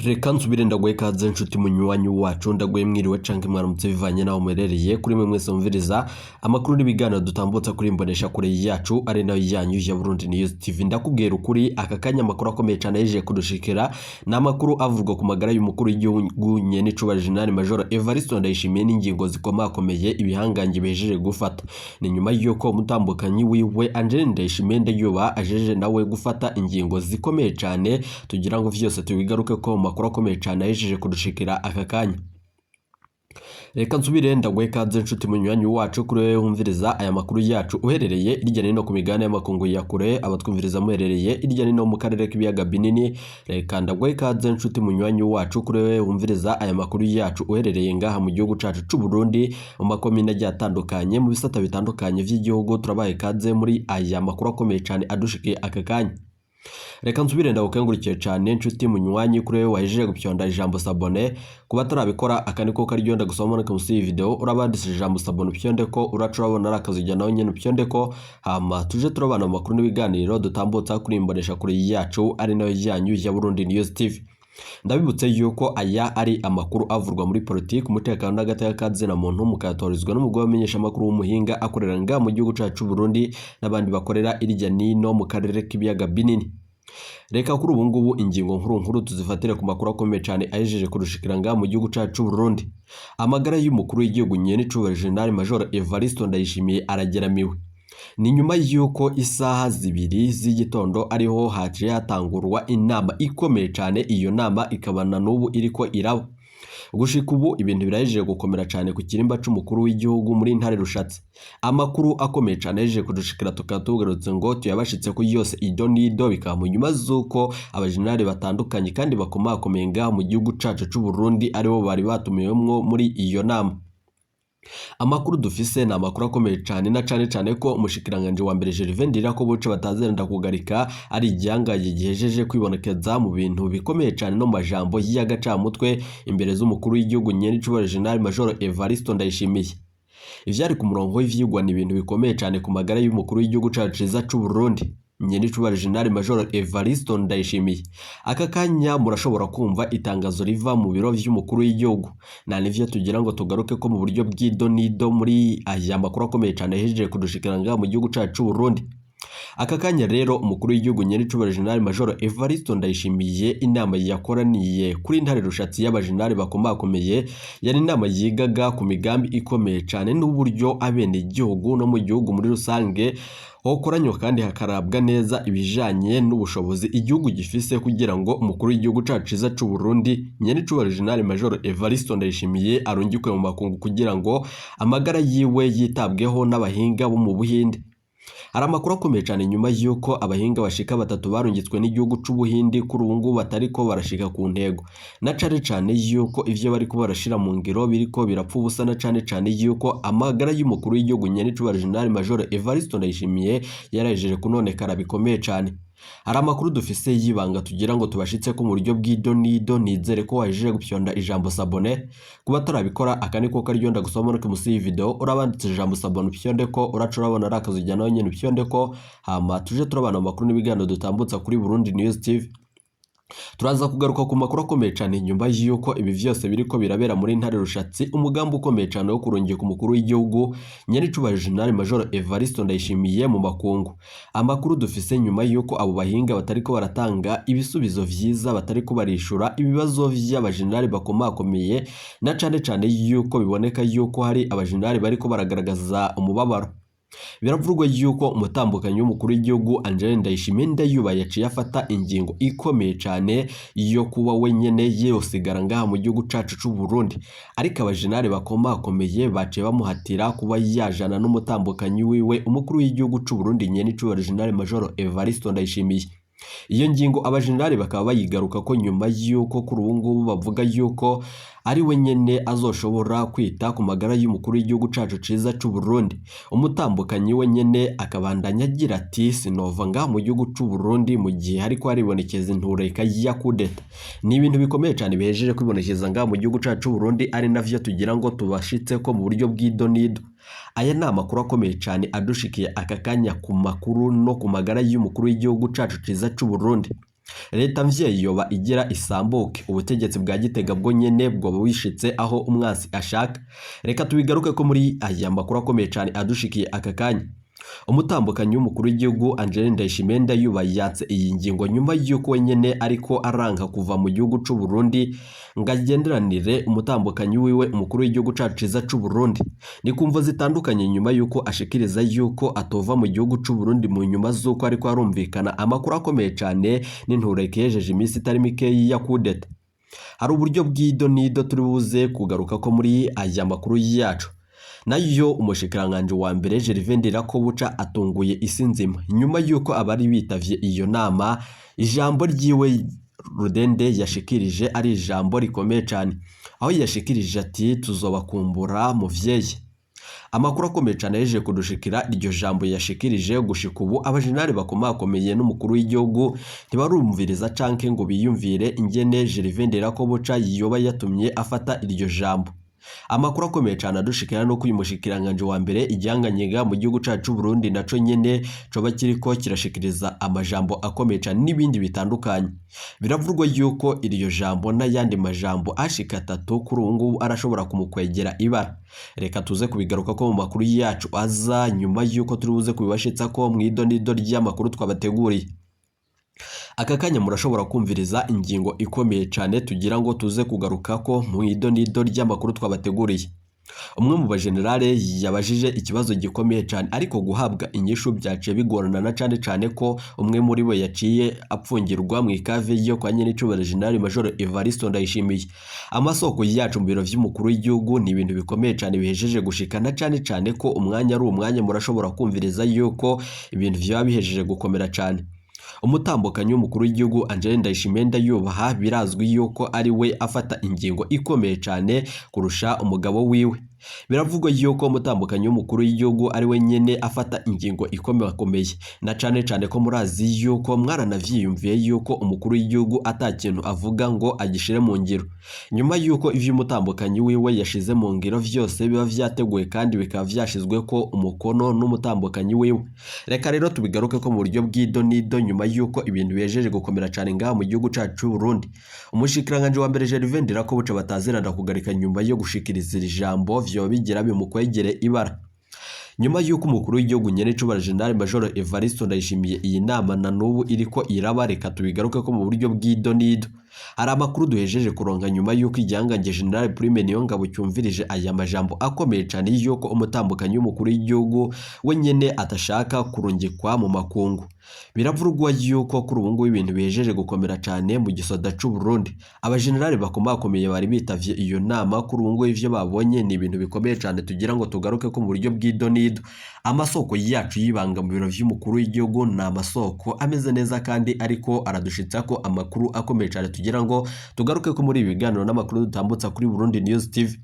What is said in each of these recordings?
Reka nsubire ndaguhe ikaze nshuti munywanyi wacu ndaguhe mwiriwe canke mwaramutse bivanye naho muherereye kuri mwe mwese mumviriza amakuru n'ibiganiro dutambutsa kuri imbonesha kure yacu ari nayo yanyu ya Burundi News TV. Ndakubwira ukuri aka kanya amakuru akomeye cyane yeje kudushikira n'amakuru avurwa ku magara y'umukuru w'igihugu nyene Cuba General Major Evariste Ndayishimiye n'ingingo zikomakomeye ibihanganje bejeje gufata. Ni nyuma yuko umutambukanyi wiwe Angel Ndayishimiye ndayuba ajeje nawe gufata ingingo zikomeye cyane tugira ngo vyose tubigaruke ko makuru akomeye cyane yejeje kudushikira aka kanya. Reka nsubire ndaguhe ikaze nshuti munywanyi wacu kuri wewe wumviriza aya makuru yacu uherereye irya nino ku migabane y'amakungu ya kure abatwumviriza muherereye irya nino mu karere k'ibiyaga binini. Reka ndaguhe ikaze nshuti munywanyi wacu kuri wewe wumviriza aya makuru yacu uherereye ngaha mu gihugu cacu c'u Burundi mu makomine agiye atandukanye mu bisata bitandukanye vy'igihugu. Turabaye ikaze muri aya makuru akomeye cyane adushikiye aka kanya. Reka nsubire ndagukengurukire cyane nshuti munywanyi kuri wewe wahejeje gupyonda ijambo sabone kuba tarabikora akaniko karyonda gusoma no kumusi video urabandisije ijambo sabone upyonde ko uracurabona arakazijya nawe nyene upyonde ko hama tuje turabana mu makuru n'ibiganiro dutambutsa kuri imbonesha kuri yacu ari nayo yanyu ya Burundi News TV. Ndabibutse yuko aya ari amakuru avurwa muri politiki umutekano n'agateka kazina muntu mukatorizwa n'umugabo wamenyesha amakuru w'umuhinga akorera nga mu gihugu cacu Burundi n'abandi bakorera irya nino mu karere k'ibiyaga binini. Reka kuri ubu ngubu ingingo nkuru tuzifatire ku makuru akomeye cyane ayejeje kurushikira nga mu gihugu cacu Burundi. Amagara y'umukuru w'igihugu nyene Cuba General Major Evariste Ndayishimiye arageramiwe. Ni nyuma yuko isaha zibiri z'igitondo ariho haciye hatangurwa inama ikomeye cyane, iyo nama ikabana n'ubu iriko iraba. Gushika ubu ibintu birajeje gukomera cyane ku kirimba c'umukuru w'igihugu muri Ntare Rushatsi. Amakuru akomeye cyane yejeje kudushikira tukatugarutse ngo tuyabashitse ku yose ido nido bikamu nyuma zuko abajenerali batandukanye kandi bakomakomeye ngaha mu gihugu cacu c'u Burundi aribo bari batumiwemwo muri iyo nama. Amakuru dufise na amakuru akomeye cyane na cyane ko umushikiranganje wa mbere Gervais Ndirakobuce batazenda kugarika ari igihangaye gihejeje kwibonekeza mu bintu bikomeye cyane no majambo y'agacamutwe imbere z'umukuru w'igihugu nyene Cuba General Major Evariste Ndayishimiye. Ivyari ku murongo w'ivyigwa ni ibintu bikomeye cyane ku magara y'umukuru w'igihugu cacu ciza c'u Burundi nyene Cuba General Major Evariste Ndayishimiye. Aka kanya murashobora kumva itangazo riva mu biro vy'umukuru w'igihugu na nivyo tugira ngo tugaruke ko mu buryo bw'ido nido muri aya makuru akomeye cyane hejeje kudushikira nga mu gihugu cacu c'u Burundi. Aka kanya rero umukuru w'igihugu nyene Cuba General Major Evariste Ndayishimiye inama yakoraniye kuri Ntare Rushatsi y'abajenerali bakomakomeye yari inama yigaga ku migambi ikomeye cyane n'uburyo abene igihugu no mu gihugu muri rusange hokoranywa kandi hakarabwa neza ibijanye n'ubushobozi igihugu gifise kugira ngo umukuru w'igihugu cacu ciza c'u Burundi nyene Cuba General Major Evariste Ndayishimiye arungikwe mu makungu kugira ngo amagara yiwe yitabweho n'abahinga bo mu Buhinde. Hari amakuru akomeye cyane nyuma yuko abahinga bashika batatu barungitswe n'igihugu c'Ubuhindi kuri ubu ngubu batariko barashika ku ntego, na cane yuko ivyo bariko barashira mu ngiro biriko birapfa ubusa, na cane yuko amagara y'umukuru w'igihugu nyene Cuba General Major Evariste Ndayishimiye yarajeje kunonekara bikomeye cyane. Hari amakuru dufise yibanga tugira ngo tubashitse ko mu buryo bw'ido nido. Nizere ko wajeje gupyonda ijambo sabone kuba tarabikora akaniko karyonda gusoma no kumusi video urabanditse ijambo sabone upyonde ko uracurabona arakazijya nawe nyene upyonde ko hama tuje turabana amakuru n'ibiganiro dutambutsa kuri Burundi News TV. Turaza kugaruka ku makuru akomeye cyane nyuma yuko ibi vyose biriko birabera muri Ntare Rushatsi, umugambi ukomeye cyane wo kurongera ku mukuru w'igihugu nyene Cuba General Major Evariste Ndayishimiye mu makungu. Amakuru dufise nyuma yuko abo bahinga batariko baratanga ibisubizo vyiza, batariko barishura ibibazo vy'abajenerali bakomakomeye, na cane yuko biboneka yuko hari abajenerali bariko baragaragaza umubabaro. Biravurwa yuko umutambukanyi w'umukuru w'igihugu Angel Ndayishimiye ndayuba yaciye afata ingingo ikomeye cyane yo kuba wenyene yosigara ngaha mu gihugu cacu c'u Burundi, ariko abajenerali bakomakomeye baciye bamuhatira kuba yajana n'umutambukanyi wiwe umukuru w'igihugu c'u Burundi nyene Cuba General Major Evariste Ndayishimiye. Iyo ngingo abajenerali bakaba bayigaruka ko nyuma yuko kuri ubu ngubu bavuga yuko ari wenyene azoshobora kwita ku magara y'umukuru w'igihugu cacu ciza c'u Burundi. Umutambukanyi wenyene akabandanya agira ati sinova nga mu gihugu c'u Burundi mu gihe hariko haribonekeza intureka ya kudeta. Ni ibintu bikomeye cyane bihejeje kwibonekeza nga mu gihugu cacu c'u Burundi, ari navyo tugira ngo tubashitse ko mu buryo bw'ido nido. Aya ni amakuru akomeye cyane adushikiye aka kanya ku makuru no ku magara y'umukuru w'igihugu cacu ciza c'u Burundi. leta mvyeyi yoba igira isambuke ubutegetsi bwa Gitega bwo nyene bwo bwishitse aho umwansi ashaka. Reka tubigaruke ko muri aya makuru akomeye cyane adushikiye aka kanya. Umutambukanyi w'umukuru w'igihugu Angeline Ndayishimiye Ndayuba yatse iyi ngingo nyuma y'uko wenyene ariko aranka kuva mu gihugu c'u Burundi ngagenderanire umutambukanyi wiwe umukuru w'igihugu cacu ciza c'u Burundi. Ni kumvo zitandukanye nyuma y'uko ashikiriza y'uko atova mu gihugu c'u Burundi mu nyuma z'uko ariko arumvikana amakuru akomeye cyane n'intureke yejeje iminsi itari mikeyi ya kudeta. Hari uburyo bw'ido nido turi buze kugaruka ko muri aya makuru yacu. Nayo umushikiranganje wa mbere Gervais Ndirakobuca atunguye isi nzima nyuma y'uko abari bitavye iyo nama. Ijambo ryiwe rudende yashikirije ari ijambo rikomeye cyane, aho yashikirije ati tuzobakumbura muvyeyi. Amakuru akomeye cyane yeje kudushikira iryo jambo yashikirije gushika ubu abajenali bakomakomeye n'umukuru w'igihugu ntibarumviriza canke ngo biyumvire ingene Gervais Ndirakobuca yoba yatumye afata iryo jambo. Amakuru akomeye cyane adushikira no kuyumushikiranganje wa mbere ijyanganyega mu gihugu cacu Burundi naco nyene coba kiriko kirashikiriza amajambo akomeye cyane n'ibindi bitandukanye. Biravurwa yuko iryo jambo n'ayandi majambo ashika 3 kuri ubu arashobora kumukwegera ibara. Reka tuze kubigaruka ko mu makuru yacu aza nyuma yuko turi buze kubibashitsa ko mwido nido ry'amakuru twabateguriye. Aka kanya murashobora kumviriza ingingo ikomeye cyane tugira ngo tuze kugaruka ko mu idonido ry'amakuru twabateguriye. Umwe mu bajenerale yabajije ikibazo gikomeye cyane ariko guhabwa inyishu byaciye bigorana na cyane ko umwe muri bo yaciye apfungirwa mu ikave yo kwa nyenicubahiro General Major Evariste Ndayishimiye. Amasoko yacu mu biro vy'umukuru w'igihugu ni ibintu bikomeye cyane bihejeje gushikana cyane ko umwanya ari umwanya murashobora kumviriza yuko ibintu vyaba bihejeje gukomera cyane. Umutambukanyi w'umukuru w'igihugu Angeline Ndayishimiye Ndayubaha birazwi yuko ari we afata ingingo ikomeye cyane kurusha umugabo wiwe. Biravugwa yuko umutambukanyi w'umukuru w'igihugu ari we nyene afata ingingo ikomeye na cyane ko murazi yuko mwaranavyiyumviye yuko umukuru w'igihugu atakintu avuga ngo agishire mu ngiro. Nyuma yuko ivyo umutambukanyi wiwe yashize mu ngiro vyose biba vyateguye kandi bikaba vyashizwe ko umukono n'umutambukanyi wiwe. Reka rero tubigaruke ko mu buryo bw'ido nido nyuma yuko ibintu bihejeje gukomera cyane ngaha mu gihugu cacu c'u Burundi. Umushikiranganje wa mbere Gervais Ndirakobuca bataziranda kugarika nyuma yo gushikiriza ijambo vyo bigira bimukwegere ibara. Nyuma yuko umukuru w'igihugu nyenicubahiro General Major Evariste Ndayishimiye iyi nama na nubu iriko iraba. Reka tubigaruke ko mu buryo bw'ido nido. Hari amakuru duhejeje kuronka nyuma yuko ijyanganje General Prime Niyongabo cyumvirije aya majambo akomeye cyane yuko umutambukanyi w'umukuru w'igihugu we nyene atashaka kurungikwa mu makungu. Biravurwa yuko kuri ubu ngubu ibintu bihejeje gukomera cyane mu gisoda c'u Burundi. Abajenerali bakomakomeye bari bitavye iyo nama kuri ubu ngubu ivyo babonye ni ibintu bikomeye cyane tugira ngo tugaruke ko mu buryo bw'ido nido. Amasoko yacu yibanga mu biro vy'umukuru w'igihugu na amasoko ameze neza kandi ariko aradushitsa ko amakuru akomeye cyane tugira ngo tugaruke ko muri ibiganiro n'amakuru dutambutsa kuri Burundi News TV.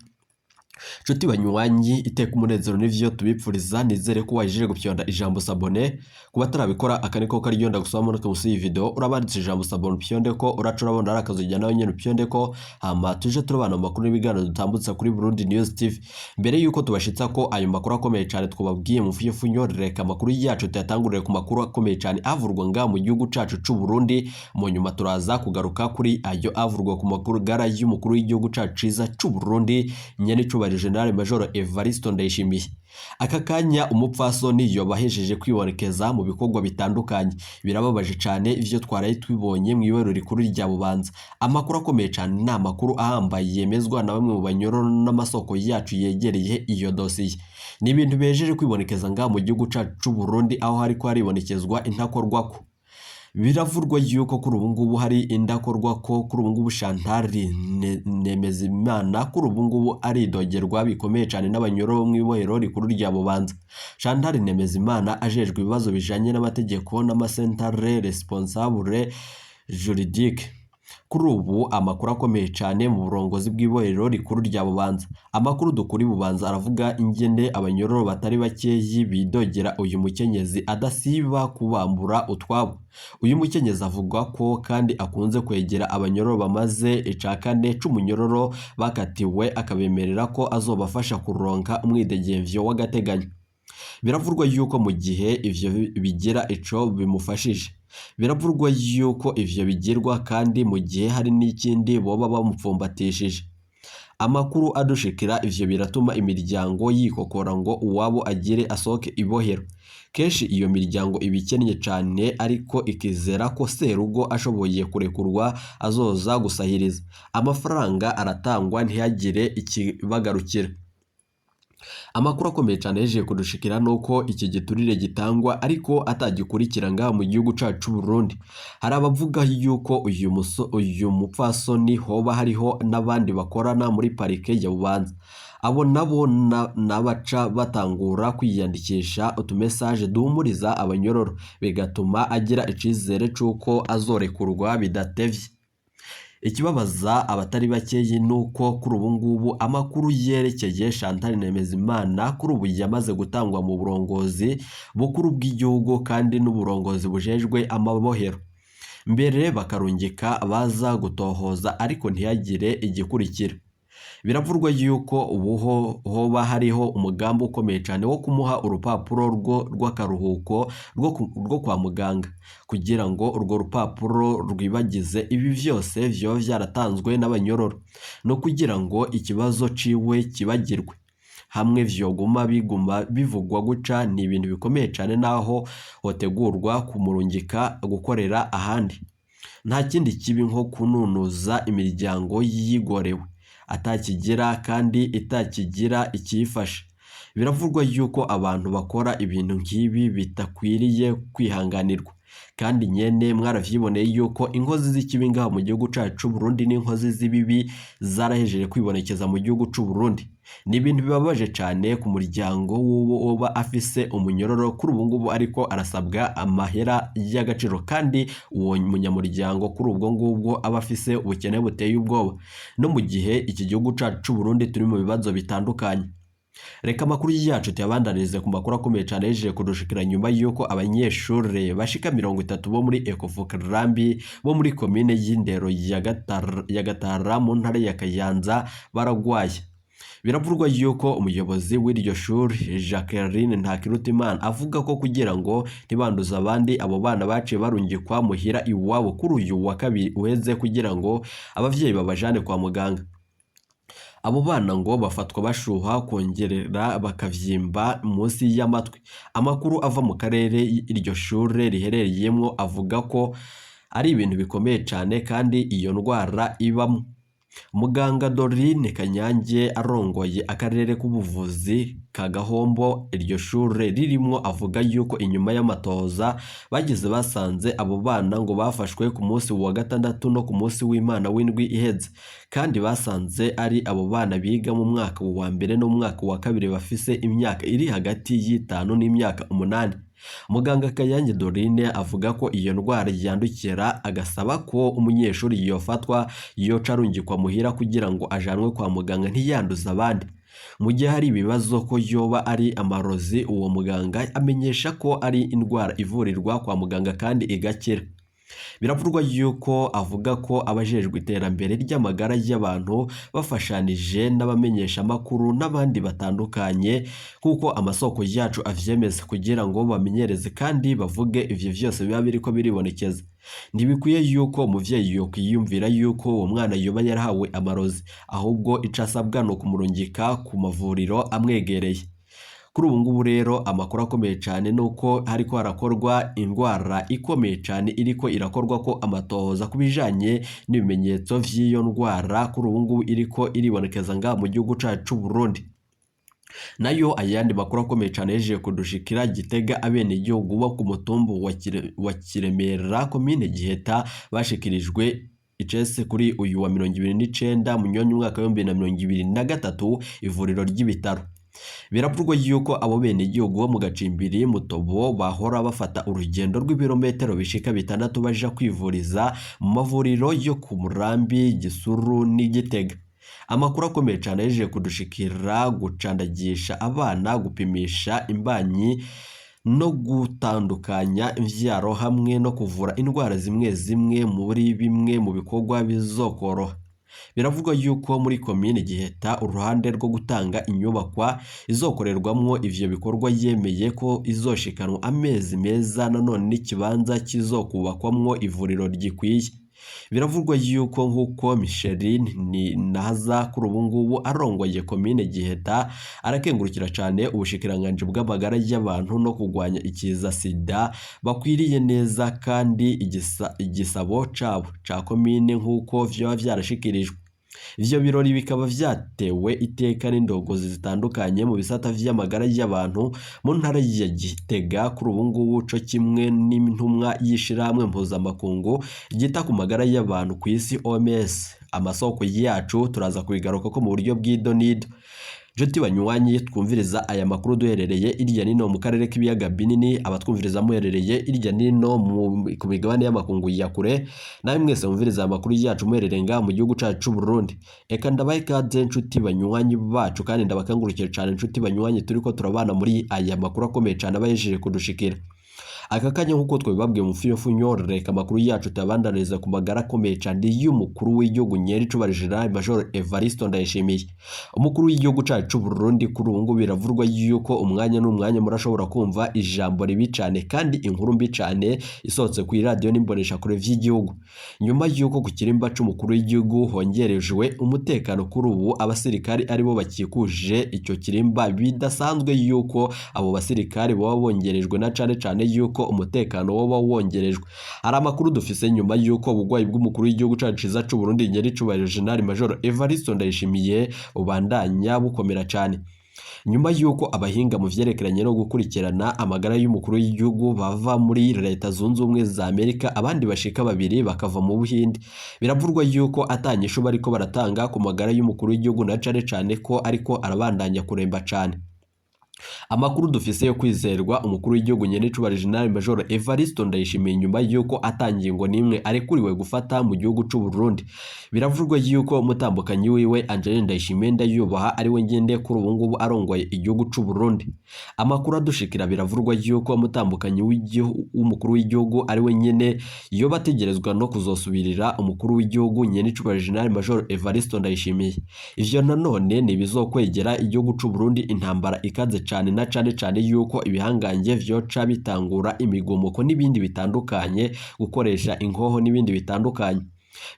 Nshuti banywanyi iteka umunezero n'ivyo tubipfuriza, nizere ko wajije gupyonda ijambo sabone. Kuba tarabikora akaniko karyonda gusoma muri musi y'video urabanditse ijambo sabone upyonde ko uracura bona arakazojya nawe nyene upyonde ko hama tuje turabana mu makuru n'ibiganiro dutambutsa kuri Burundi News TV. Mbere yuko tubashitsa ko ayo makuru akomeye cyane twababwiye mu fuyo reka makuru yacu tuyatangurire ku makuru akomeye cyane avurwa nga mu gihugu cacu c'u Burundi. Mu nyuma turaza kugaruka kuri ayo avurwa ku makuru gara y'umukuru w'igihugu cacu ciza c'u Burundi nyenicubahiro General Major Evariste Ndayishimiye. Aka kanya umupfasoni yobahejeje kwibonekeza mu bikorwa bitandukanye. Birababaje cyane ivyo twaraye twibonye mu ibero rikuru rya Bubanza. Amakuru akomeye cyane na makuru ahambaye yemezwa na bamwe mu banyororo n'amasoko yacu yegereye iyo dosiye. Ni ibintu bejeje kwibonekeza nga mu gihugu cacu c'u Burundi aho hariko haribonekezwa intakorwako. Biravurwa yuko kuri ubu ngubu hari indakorwa ko kuri ubu ngubu Chantal Nemezimana kuri ubu ngubu ari dogerwa bikomeye cyane n'abanyoro mu ibohero rikuru rya Bubanza. Chantal Nemezimana ajejwe ibibazo bijanye n'amategeko n'amasentare responsable juridique. Kuri ubu amakuru akomeye cyane mu burongozi bw'ibohero rikuru rya Bubanza. Amakuru dukuri Bubanza aravuga ingene abanyororo batari bakeyi bidogera uyu mukenyezi adasiba kubambura utwabo. Uyu mukenyezi avuga ko kandi akunze kwegera abanyororo bamaze icakane c'umunyororo bakatiwe akabemerera ko azobafasha kuronka umwidegemvyo w'agateganyo. Biravurwa yuko mu gihe ivyo bigira ico bimufashije Biravurwa yuko ivyo bigirwa kandi mu gihe hari n'ikindi boba bamupfumbatishije. Amakuru adushikira ivyo biratuma imiryango yikokora ngo uwabo agire asohoke ibohero. Kenshi iyo miryango ibikennye cane ariko ikizera ko serugo ashoboye kurekurwa azoza gusahiriza. Amafaranga aratangwa ntihagire ikibagarukira. Amakuru akomeye cyane yeje kudushikira nuko iki giturire gitangwa ariko atagikurikira ngaha mu gihugu cacu Burundi. Hari abavuga yuko uyu mupfasoni hoba hariho n'abandi bakorana muri parike ya Bubanza. Abo nabo nabaca batangura kwiyandikisha utumesaje duhumuriza abanyororo bigatuma agira icizere c'uko azorekurwa bidatevye. Ikibabaza abatari bakeyi nuko kuri ubu ngubu amakuru yerekeye Chantal Nemezimana kuri ubu yamaze gutangwa mu burongozi bukuru bw'igihugu kandi n'uburongozi bujejwe amabohero. Mbere bakarungika baza gutohoza ariko ntihagire igikurikira. Biravurwa yuko ubu hoba hariho umugambi ukomeye cyane wo kumuha urupapuro rw'akaruhuko rwo kwa muganga kugira ngo urwo rupapuro rwibagize ibi vyose vyo vyaratanzwe n'abanyororo no kugira ngo ikibazo ciwe kibagirwe. Hamwe vyoguma bivugwa guca ni ibintu bikomeye cyane naho hotegurwa kumurungika gukorera ahandi. Nta kindi kibi nko kununuza imiryango yigorewe atakigira kandi itakigira ikiyifasha. Biravurwa yuko abantu bakora ibintu nk'ibi bitakwiriye kwihanganirwa kandi nyene mwaravyiboneye yuko inkozi z'ikibi ngaha mu gihugu cacu Burundi n'inkozi z'ibibi zarahejeje kwibonekeza mu gihugu c'u Burundi. Ni ibintu bibabaje cyane ku muryango w'uwo oba afise umunyororo kuri ubu ngubu ariko arasabwa amahera y'agaciro kandi uwo munyamuryango kuri ubwo ngubwo aba afise ubukene buteye ubwoba no mu gihe iki gihugu cacu c'u Burundi turi mu bibazo bitandukanye. Reka amakuru yacu tuyabandanize ku makuru akomeye cyane yeje kudushikira nyuma yuko abanyeshure bashika 30 bo muri Ekofukarambi bo muri komine y'Indero ya Gatara mu ntara ya Kayanza baragwaye. Biravurwa yuko umuyobozi w'iryo shuri Jacqueline Ntakirutimana avuga ko kugira ngo ntibanduza abandi abo bana baciye barungikwa muhira iwabo kuri uyu wa kabiri uheze kugira ngo abavyeyi babajane kwa muganga. Abo bana ngo bafatwa bashuha kongerera bakavyimba munsi y'amatwi. Amakuru ava mu karere iryo shure riherereyemwo avuga ko ari ibintu bikomeye cyane kandi iyo ndwara ibamo. Muganga Dorine Kanyange arongoye akarere k'ubuvuzi ka Gahombo iryo shure ririmwo avuga yuko inyuma y'amatoza bagize basanze abo bana ngo bafashwe ku munsi wa gatandatu no ku munsi w'Imana w'indwi iheze kandi basanze ari abo bana biga mu mwaka wa mbere no mu mwaka wa kabiri bafise imyaka iri hagati y'itanu n'imyaka 8. Muganga Kanyange Dorine avuga ko iyo ndwara yandukira agasaba ko umunyeshuri yofatwa yoca arungikwa muhira kugira ngo ajanwe kwa muganga ntiyanduza abandi. Mu gihe hari ibibazo ko yoba ari amarozi uwo muganga amenyesha ko ari indwara ivurirwa kwa muganga kandi igakira. Biravurwa yuko avuga ko abajejwe iterambere ry'amagara y'abantu bafashanije n'abamenyesha makuru n'abandi batandukanye kuko amasoko yacu avyemeza kugira ngo bamenyereze kandi bavuge ivyo vyose biba biriko biribonekeza. Ntibikwiye yuko umuvyeyi yokwiyumvira yuko uwo mwana yoba yarahawe amarozi ahubwo icasabwa no kumurungika ku mavuriro amwegereye. Kuri ubu ngubu rero amakuru akomeye cyane nuko hariko harakorwa indwara ikomeye cyane iriko irakorwa ko amatohoza kubijanye n'ibimenyetso vy'iyo ndwara kuri ubu ngubu iriko iribonekeza ngaha mu gihugu cacu Burundi. Nayo ayandi makuru akomeye cyane yeje kudushikira Gitega abene igihugu bo ku mutumbu wa Kiremera komine Giheta bashikirijwe icese kuri uyu wa 29 munyonyi umwaka wa 2023 ivuriro ry'ibitaro. Biravurwa yuko abo bene igihugu bo mu Gacimbiri Mutobo bahora bafata urugendo rw'ibirometero bishika 6 baja kwivuriza mu mavuriro yo ku Murambi, Gisuru n'Igitega. Amakuru akomeye cyane yeje kudushikira gucandagisha abana, gupimisha imbanyi no gutandukanya imvyaro hamwe no kuvura indwara zimwe zimwe muri bimwe mu bikorwa bizokoroha. Biravugwa yuko muri komine Giheta uruhande rwo gutanga inyubakwa izokorerwamwo ivyo bikorwa yemeye ko izoshikanwa amezi meza nanone n'ikibanza kizokubakwamwo ivuriro ryikwiye. Biravugwa yuko nk'uko Micheline Ninahaza kuri ubu ngubu arongoye komine Giheta arakengurukira cyane ubushikiranganje bw'amagara y'abantu no kugwanya ikiza sida bakwiriye neza kandi igisabo cabo ca komine nk'uko vyoba vyarashikirijwe. Ivyo birori bikaba vyatewe iteka n'indongozi zitandukanye mu bisata vy'amagara y'abantu mu ntara ya Gitega kuri ubu ngubu co kimwe n'intumwa y'ishirahamwe mpuzamakungu ryita ku magara y'abantu ku isi OMS. Amasoko yacu turaza kubigaruka ko mu buryo bw'idonido. Joti banywanyi twumviriza aya makuru duherereye irya nino mu karere k'ibiyaga binini, abatwumviriza muherereye irya nino ku migabane y'amakungu ya kure, nawe mwese mumviriza amakuru yacu muherereye nga mu gihugu cacu c'u Burundi. Eka ndabaye ikaze nshuti banywanyi bacu kandi ndabakangurukira cyane nshuti banywanyi turiko turabana muri aya makuru akomeye cyane abayejeje kudushikira. Aka kanya nk'uko twabibabwiye mu fiyofunyo, reka amakuru yacu tabandaniza ku magara akomeye cyane y'umukuru w'igihugu Nyericyubahiro General Major Evariste Ndayishimiye. Umukuru w'igihugu cacu c'u Burundi kuri ubu ngubu biravurwa yuko umwanya n'umwanya murashobora kumva ijambo ribi cyane kandi inkuru mbi cyane isohotse ku radio n'imbonesha kure vy'igihugu. Nyuma yuko ku kirimba c'umukuru w'igihugu hongerejwe umutekano kuri ubu abasirikari aribo bakikuje icyo kirimba, bidasanzwe yuko abo basirikari baba bongerejwe na cane yuko umutekano woba wongerejwe. Hari amakuru dufise nyuma yuko ubugwayi bw'umukuru w'igihugu cacu ciza c'u Burundi Nyericyubahiro General Major Evariste Ndayishimiye ubandanya bukomera cyane. Nyuma yuko abahinga mu vyerekeranye no gukurikirana amagara y'umukuru w'igihugu bava muri Leta Zunze Ubumwe za Amerika, abandi bashika babiri bakava mu Buhindi. Biravurwa yuko atanyisho bariko baratanga ku magara y'umukuru w'igihugu na cane ko ariko arabandanya kuremba cyane. Amakuru dufise yo kwizerwa umukuru w'igihugu Nyericyubahiro General Major Evariste Ndayishimiye nyuma yuko atangingo nimwe arekuriwe gufata mu gihugu c'u Burundi. Biravurwa yuko umutambukanyi wiwe Angeline Ndayishimiye Ndayubaha ari we ngende kuri ubu ngubu arongoye igihugu c'u Burundi. Amakuru adushikira biravurwa yuko umutambukanyi w'umukuru w'igihugu ari we nyene iyo bategerezwa no kuzosubirira umukuru w'igihugu Nyericyubahiro General Major Evariste Ndayishimiye. Ivyo nanone ni bizokwegera igihugu c'u Burundi intambara ikaze cyane na cane yuko ibihangange vyoca bitangura imigomoko n'ibindi bitandukanye, gukoresha inkoho n'ibindi bitandukanye.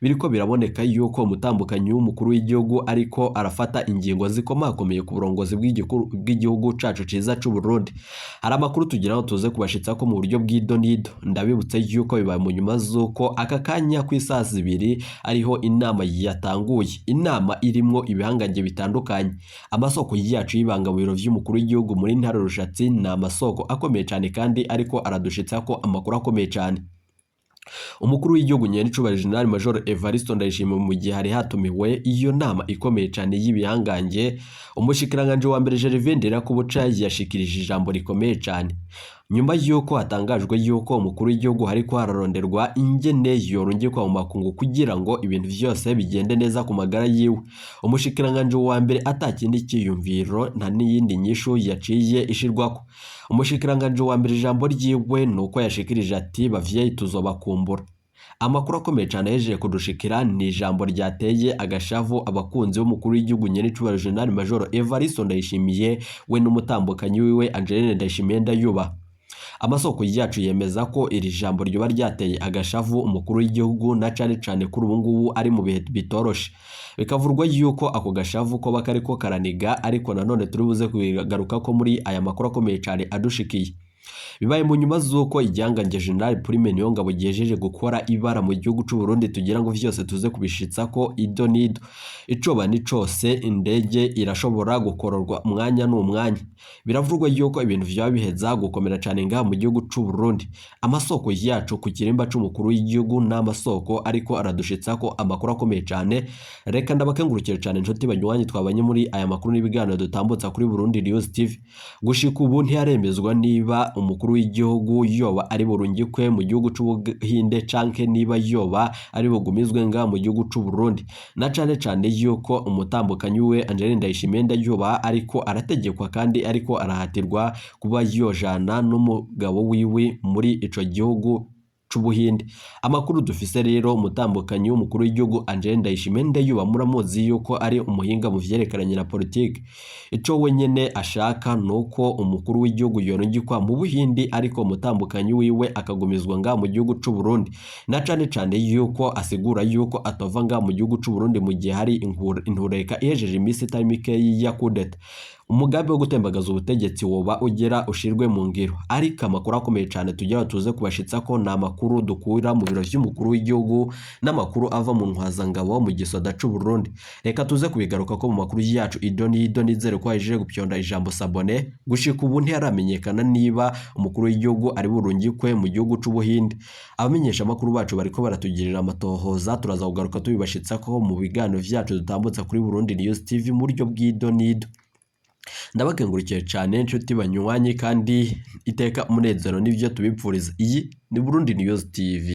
Biriko biraboneka yuko umutambukanyi w'umukuru w'igihugu ariko arafata ingingo zikomakomeye ku burongozi bw'igihugu cacu ciza c'u Burundi. Hari amakuru tugiraho tuze kubashitsa ko mu buryo bw'idonido. Ndabibutse yuko bibaye mu nyuma z'uko aka kanya ku isaha 2 ariho inama yatanguye, inama irimwo ibihangange bitandukanye. Amasoko yacu y'ibanga mu biro vy'umukuru w'igihugu muri ntara Rushatsi na amasoko akomeye cyane kandi ariko aradushitsa ko amakuru akomeye cyane. Umukuru w'igihugu Nyericyubahiro General Major Evariste Ndayishimiye mu gihe hari hatumiwe iyo nama ikomeye cyane y'ibihangange, umushikiranganje wa mbere Gervais Ndirakobuca yashikirije ijambo rikomeye cyane. Nyuma yuko hatangajwe yuko umukuru w'igihugu hariko hararonderwa ingene yorungikwa mu makungu kugira ngo ibintu vyose bigende neza ku magara yiwe. Umushikiranganje wa mbere atakindi kiyumviro nta n'iyindi nyishu yaciye ishirwako. Umushikiranganje wa mbere ijambo ryiwe nuko yashikirije ati bavyeyi tuzobakumbura. Amakuru akomeye cyane yejeje kudushikira ni ijambo ryateye agashavu abakunzi b'umukuru w'igihugu Nyericyubahiro General Major Evariste Ndayishimiye we n'umutambukanyi wiwe Angeline Ndayishimiye Ndayubaha. Amasoko yacu yemeza ko iri jambo ryoba ryateye agashavu umukuru w'igihugu na cane kuri ubu ngubu ari mu bihe bitoroshe. Bikavurwa yuko ako gashavu ko bakariko karaniga, ariko nanone turibuze kugaruka ko muri aya makuru akomeye cyane adushikiye. Bibaye mu nyuma z'uko igihangange General Prime Niyongabo gihejeje gukora ibara mu gihugu c'u Burundi, tugira ngo vyose tuze kubishitsa ko idonido. Icoba ni cose indege irashobora gukororwa umwanya n'umwanya. Biravurwa yuko ibintu vyaba biheza gukomera cyane nga mu gihugu c'u Burundi. Amasoko yacu ku kirimba c'umukuru w'igihugu n'amasoko ariko aradushitsa ko amakuru akomeye cyane. Reka ndabakangurukira cyane nshuti banywanyi twabanye muri aya makuru n'ibiganiro dutambutsa kuri Burundi News TV. Gushika ubu ntiyaremezwa niba umukuru w'igihugu yoba ari burungikwe mu gihugu c'Ubuhinde canke niba yoba ari bugumizwe nga mu gihugu c'u Burundi. Na cane yuko umutambukanyi we Angeline Ndayishimiye Ndayubaha ariko arategekwa kandi ariko arahatirwa kuba yojana n'umugabo wiwe muri ico gihugu c'Ubuhinde. Amakuru dufise rero umutambukanyi w'umukuru w'igihugu Angel Ndayishimiye Ndayuba muramuzi yuko ari umuhinga mu vyerekeranye na politike. Ico we nyene ashaka nuko umukuru w'igihugu yorungikwa mu Buhindi ariko umutambukanyi wiwe akagumizwa nga mu gihugu c'u Burundi. Na cane cane yuko asigura yuko atova nga mu gihugu c'u Burundi mu gihe hari intureka ihejeje imisi itari mikeyi ya kudeta. Umugambi wo gutembagaza ubutegetsi woba ugera ushirwe mu ngiro, ariko amakuru akomeye cyane tugira tuze kubashitsa ko na makuru dukura mu biro vy'umukuru w'igihugu n'amakuru ava mu ntwazangabo mu gisoda c'u Burundi. Reka tuze kubigaruka ko mu makuru yacu idoni nizere ko aje gupyonda ijambo sabone gushika ubu ntiharamenyekana niba umukuru w'igihugu ari burungikwe mu gihugu c'u Buhinde. Abamenyesha amakuru bacu bariko baratugirira amatohoza, turaza kugaruka tubibashitsa ko mu biganiro vyacu dutambutsa kuri Burundi News TV mu buryo bw'idonido. Ndabakengurukije cyane inshuti banywanyi kandi iteka umunezero n'ivyo tubipfuriza. Iyi ni Burundi News TV.